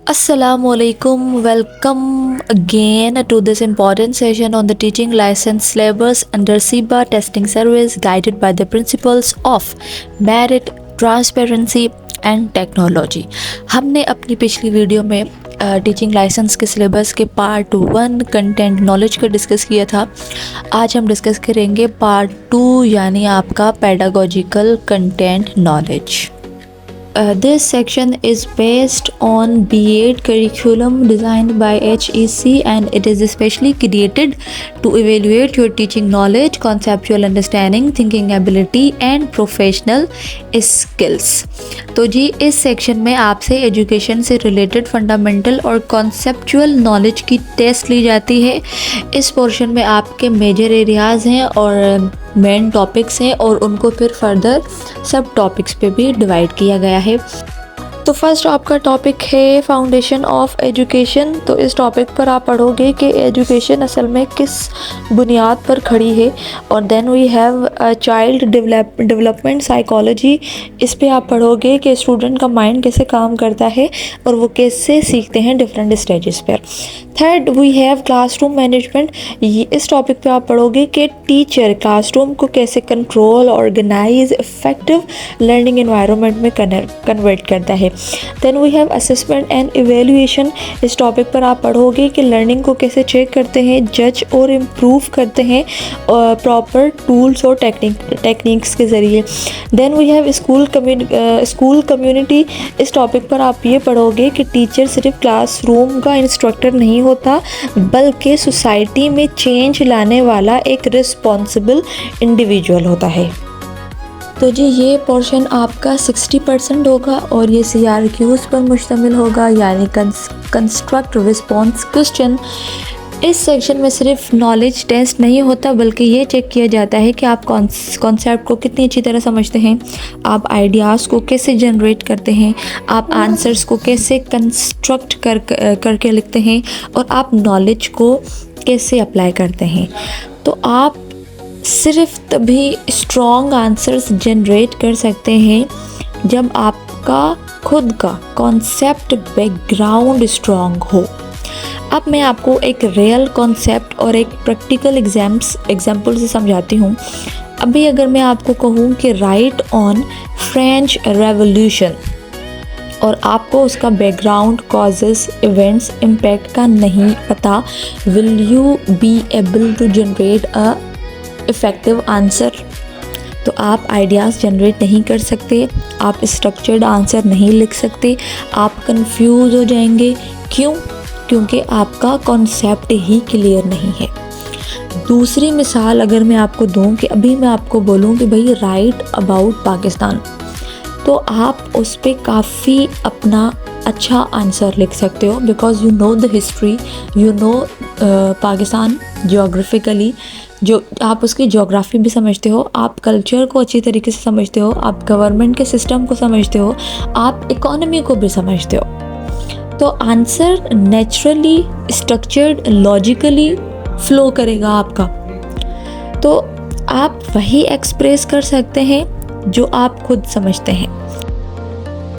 Assalamualaikum. Welcome again to this important session on the teaching license syllabus under SIBA testing service guided by the principles of merit, transparency and technology. हमने अपनी पिछली video में teaching licence के syllabus के part 1 content knowledge का discuss किया था। आज हम डिस्कस करेंगे पार्ट 2 यानी आपका pedagogical content knowledge. This section is based on B.Ed curriculum designed by HEC and it is especially created to evaluate your teaching knowledge, conceptual understanding, thinking ability and professional skills। तो जी इस section में आपसे education से related fundamental और conceptual knowledge की test ली जाती है। इस पोर्शन में आपके मेजर एरियाज़ हैं और मेन टॉपिक्स हैं और उनको फिर फर्दर सब टॉपिक्स पे भी डिवाइड किया गया है। तो फर्स्ट आपका टॉपिक है फाउंडेशन ऑफ एजुकेशन। तो इस टॉपिक पर आप पढ़ोगे कि एजुकेशन असल में किस बुनियाद पर खड़ी है। और then we have child development psychology. इस पे आप पढ़ोगे कि स्टूडेंट का माइंड कैसे काम करता है और वो कैसे सीखते हैं डिफरेंट स्टेजेस पर। Third we have classroom management. इस टॉपिक पे आप पढ़ोगे कि टीचर क्लासरूम को कैसे control, organise, effective learning environment में कन्वर्ट करता है। Then we have assessment and evaluation. इस टॉपिक पर आप पढ़ोगे कि लर्निंग को कैसे चेक करते हैं, जज और इम्प्रूव करते हैं प्रॉपर टूल्स और टेक्निक्स के ज़रिए। Then we have school community. इस टॉपिक पर आप ये पढ़ोगे कि टीचर सिर्फ क्लासरूम का इंस्ट्रक्टर नहीं होता बल्कि सोसाइटी में चेंज लाने वाला एक रिस्पॉन्सिबल इंडिविजुअल होता है। तो जी ये पोर्शन आपका 60% होगा और ये CRQs पर मुश्तमिल होगा यानी कंस्ट्रक्ट रिस्पॉन्स क्वेश्चन। इस सेक्शन में सिर्फ नॉलेज टेस्ट नहीं होता बल्कि ये चेक किया जाता है कि आप कॉन्सेप्ट को कितनी अच्छी तरह समझते हैं, आप आइडियाज़ को कैसे जनरेट करते हैं, आप आंसर्स को कैसे कंस्ट्रक्ट करके लिखते हैं और आप नॉलेज को कैसे अप्लाई करते हैं। तो आप सिर्फ तभी स्ट्रॉन्ग आंसर्स जनरेट कर सकते हैं जब आपका खुद का कॉन्सेप्ट बैकग्राउंड स्ट्रॉन्ग हो। अब मैं आपको एक रियल कॉन्सेप्ट और एक प्रैक्टिकल एग्जाम्पल से समझाती हूँ। अभी अगर मैं आपको कहूँ कि राइट ऑन फ्रेंच रेवोल्यूशन और आपको उसका बैकग्राउंड, कॉजेस, इवेंट्स, इम्पैक्ट का नहीं पता, will you be able to generate a effective answer? तो आप आइडियाज़ जनरेट नहीं कर सकते, आप स्ट्रक्चर्ड आंसर नहीं लिख सकते, आप कंफ्यूज हो जाएंगे। क्यों? क्योंकि आपका कॉन्सेप्ट ही क्लियर नहीं है। दूसरी मिसाल अगर मैं आपको दूं कि अभी मैं आपको बोलूं कि भाई राइट अबाउट पाकिस्तान, तो आप उस पर काफ़ी अपना अच्छा आंसर लिख सकते हो because you know the history, you know Pakistan geographically, जो आप उसकी ज्योग्राफी भी समझते हो, आप कल्चर को अच्छी तरीके से समझते हो, आप गवर्नमेंट के सिस्टम को समझते हो, आप इकोनॉमी को भी समझते हो। तो answer naturally structured, logically flow करेगा आपका। तो आप वही एक्सप्रेस कर सकते हैं जो आप खुद समझते हैं।